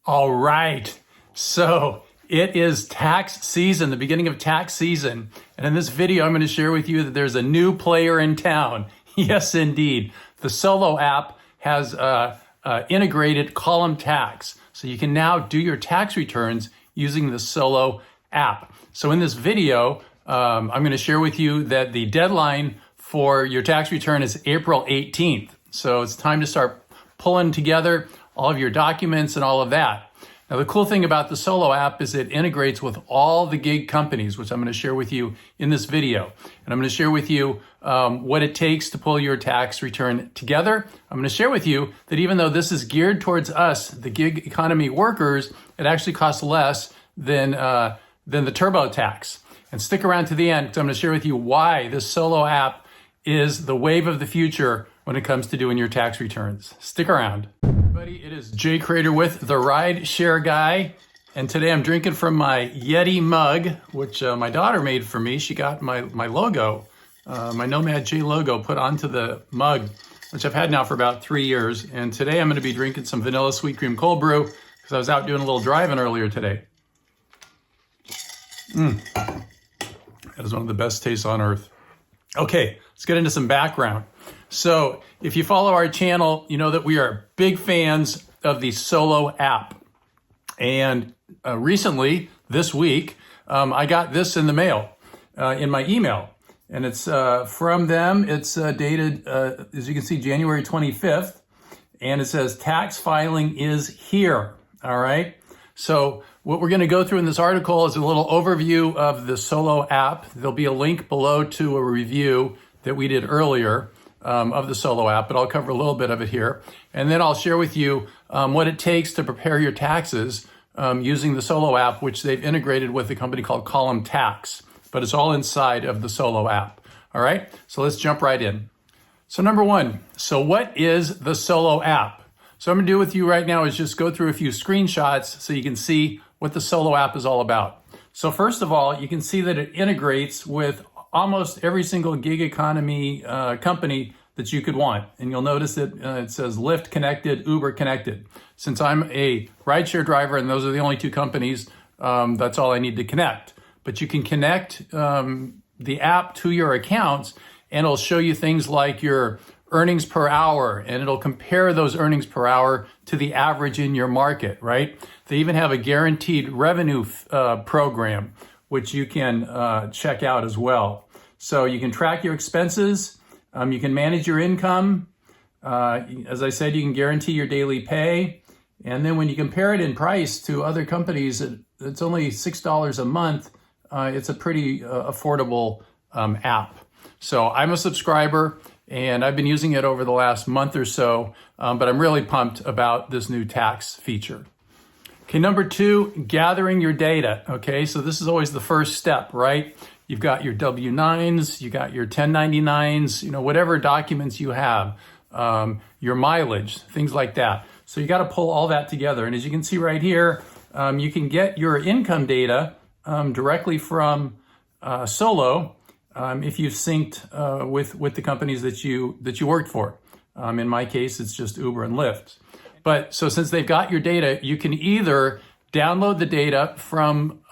All right. So it is tax season, the beginning of tax season. And in this video, I'm going to share with you that there's a new player in town. Yes, indeed. The Solo app has integrated column tax. So you can now do your tax returns using the Solo app. So in this video, I'm going to share with you that the deadline for your tax return is April 18th. So it's time to start pulling together all of your documents and all of that. Now, the cool thing about the Solo app is it integrates with all the gig companies, which I'm going to share with you in this video. And I'm going to share with you what it takes to pull your tax return together. I'm going to share with you that even though this is geared towards us, the gig economy workers, it actually costs less than the TurboTax. And stick around to the end because I'm going to share with you why this Solo app is the wave of the future when it comes to doing your tax returns. Stick around. Everybody, it is Jay Crater with the RideShare Guy. And today I'm drinking from my Yeti mug, which my daughter made for me. She got my logo, my Nomad J logo put onto the mug, which I've had now for about 3 years. And today I'm going to be drinking some vanilla sweet cream cold brew because I was out doing a little driving earlier today. That is one of the best tastes on earth. Okay, let's get into some background. So if you follow our channel, you know that we are big fans of the Solo app. And recently, this week, I got this in the mail, in my email. And it's from them. It's dated, as you can see, January 25th. And it says, tax filing is here. All right. So what we're going to go through in this article is a little overview of the Solo app. There'll be a link below to a review that we did earlier of the Solo app, but I'll cover a little bit of it here. And then I'll share with you what it takes to prepare your taxes using the Solo app, which they've integrated with a company called Column Tax, but it's all inside of the Solo app. All right, so let's jump right in. So number one, so what is the Solo app? So what I'm gonna do with you right now is just go through a few screenshots so you can see what the Solo app is all about. So first of all, you can see that it integrates with almost every single gig economy company that you could want. And you'll notice that it says Lyft connected, Uber connected. Since I'm a rideshare driver and those are the only two companies, that's all I need to connect. But you can connect the app to your accounts and it'll show you things like your earnings per hour, and it'll compare those earnings per hour to the average in your market, right? They even have a guaranteed revenue program, which you can check out as well. So you can track your expenses, you can manage your income. As I said, you can guarantee your daily pay. And then when you compare it in price to other companies, it's only $6 a month. It's a pretty affordable app. So I'm a subscriber and I've been using it over the last month or so, but I'm really pumped about this new tax feature. Okay, number two, gathering your data. Okay, so this is always the first step, right? You've got your W-9s, you got your 1099s, whatever documents you have, your mileage, things like that. So you got to pull all that together. And as you can see right here, you can get your income data directly from Solo if you've synced with the companies that you worked for. In my case, it's just Uber and Lyft. But so since they've got your data, you can either download the data from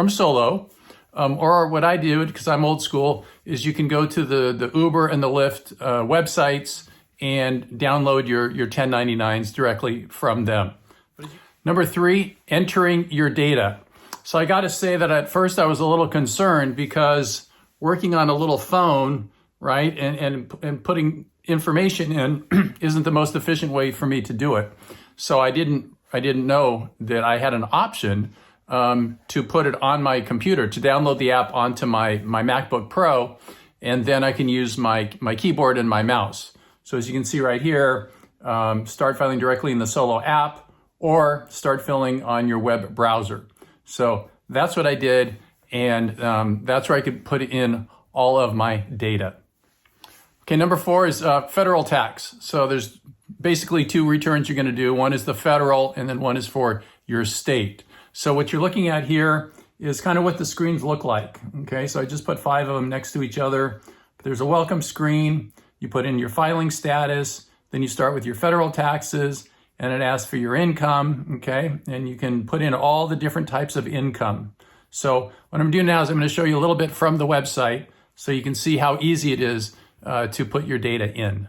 Solo, or what I do, because I'm old school, is you can go to the Uber and the Lyft websites and download your 1099s directly from them. Number three, entering your data. So I got to say that at first I was a little concerned because working on a little phone, right, and putting information in isn't the most efficient way for me to do it. So I didn't know that I had an option to put it on my computer, to download the app onto my MacBook Pro, and then I can use my keyboard and my mouse. So as you can see right here, start filing directly in the Solo app or start filling on your web browser. So that's what I did, and that's where I could put in all of my data. Okay, number four is federal tax. So there's basically two returns you're going to do. One is the federal, and then one is for your state. So what you're looking at here is kind of what the screens look like. Okay, so I just put 5 of them next to each other. There's a welcome screen. You put in your filing status. Then you start with your federal taxes. and it asks for your income, okay? And you can put in all the different types of income. So what I'm doing now is I'm going to show you a little bit from the website so you can see how easy it is to put your data in.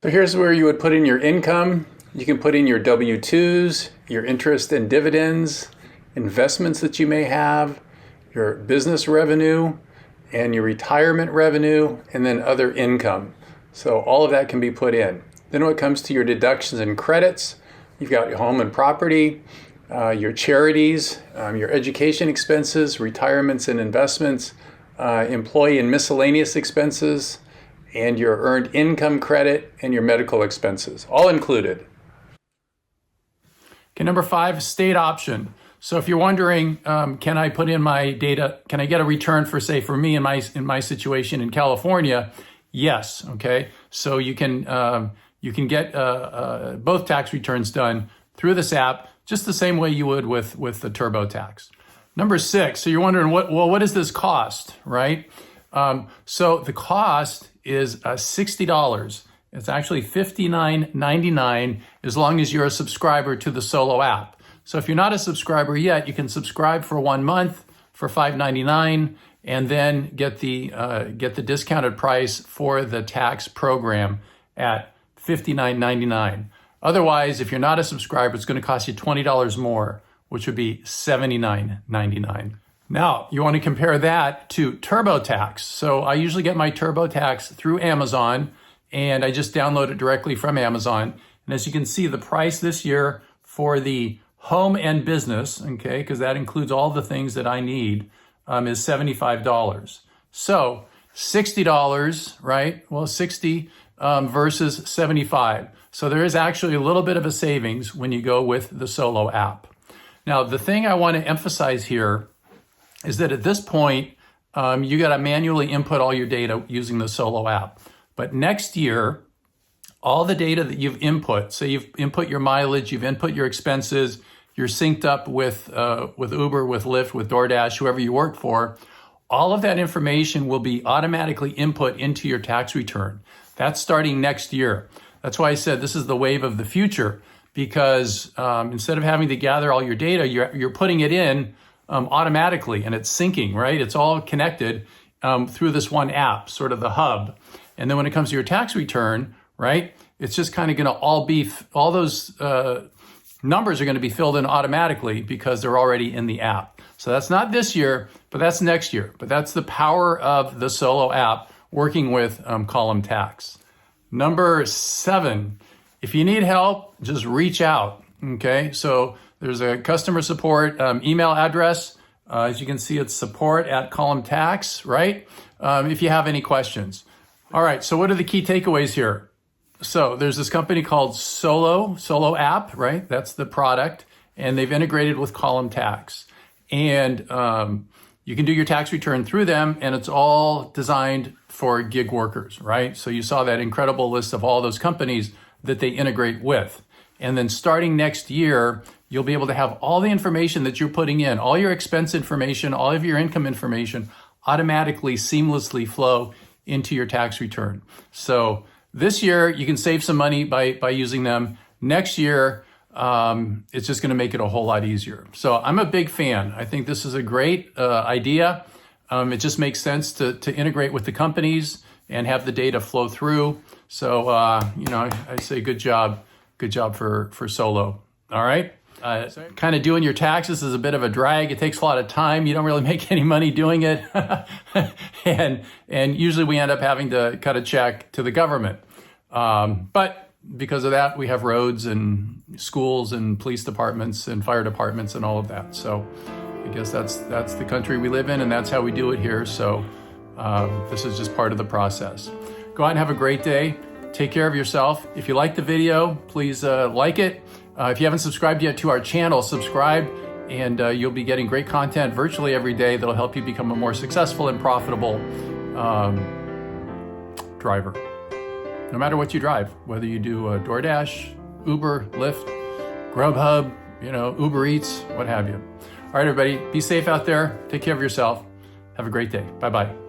So here's where you would put in your income. You can put in your W-2s, your interest and dividends, investments that you may have, your business revenue, and your retirement revenue, and then other income. So all of that can be put in. Then when it comes to your deductions and credits, you've got your home and property, your charities, your education expenses, retirements and investments, employee and miscellaneous expenses, and your earned income credit and your medical expenses, all included. Okay, number 5, state option. So if you're wondering, can I put in my data, can I get a return for, say, for me in my situation in California? Yes, okay. So you can get both tax returns done through this app, just the same way you would with the TurboTax. Number 6, so you're wondering, what does this cost, right? So the cost is $60. It's actually $59.99 as long as you're a subscriber to the Solo app. So if you're not a subscriber yet, you can subscribe for 1 month for $5.99 and then get the discounted price for the tax program at $59.99. Otherwise, if you're not a subscriber, it's going to cost you $20 more, which would be $79.99. Now, you want to compare that to TurboTax. So I usually get my TurboTax through Amazon, and I just download it directly from Amazon. And as you can see, the price this year for the home and business, okay, because that includes all the things that I need, is $75. So $60, right? Well, 60 versus 75. So there is actually a little bit of a savings when you go with the Solo app. Now, the thing I want to emphasize here is that at this point, you got to manually input all your data using the Solo app. But next year, all the data that you've input, so you've input your mileage, you've input your expenses, you're synced up with Uber, with Lyft, with Doordash, whoever you work for, all of that information will be automatically input into your tax return. That's starting next year. That's why I said this is the wave of the future, because instead of having to gather all your data, you're putting it in automatically, and it's syncing, right? It's all connected through this one app, sort of the hub. And then when it comes to your tax return, right, it's just kind of going to all those numbers are going to be filled in automatically because they're already in the app. So that's not this year, but that's next year. But that's the power of the Solo app working with Column Tax. Number 7, if you need help, just reach out, okay? So there's a customer support email address. As you can see, it's support@Column Tax, right? If you have any questions. All right, so what are the key takeaways here? So there's this company called Solo app, right? That's the product, and they've integrated with Column Tax. And you can do your tax return through them, and it's all designed for gig workers, right? So you saw that incredible list of all those companies that they integrate with. And then starting next year, you'll be able to have all the information that you're putting in, all your expense information, all of your income information, automatically, seamlessly flow into your tax return. So this year, you can save some money by using them. Next year, it's just going to make it a whole lot easier. So I'm a big fan. I think this is a great idea. It just makes sense to integrate with the companies and have the data flow through. So, I say good job for Solo. All right. Kind of doing your taxes is a bit of a drag. It takes a lot of time. You don't really make any money doing it. and usually we end up having to cut a check to the government. But because of that, we have roads and schools and police departments and fire departments and all of that. So I guess that's the country we live in, and that's how we do it here. So this is just part of the process. Go out and have a great day. Take care of yourself. If you like the video, please like it. If you haven't subscribed yet to our channel, subscribe, and you'll be getting great content virtually every day that'll help you become a more successful and profitable driver. No matter what you drive, whether you do DoorDash, Uber, Lyft, Grubhub, Uber Eats, what have you. All right, everybody, be safe out there. Take care of yourself. Have a great day. Bye-bye.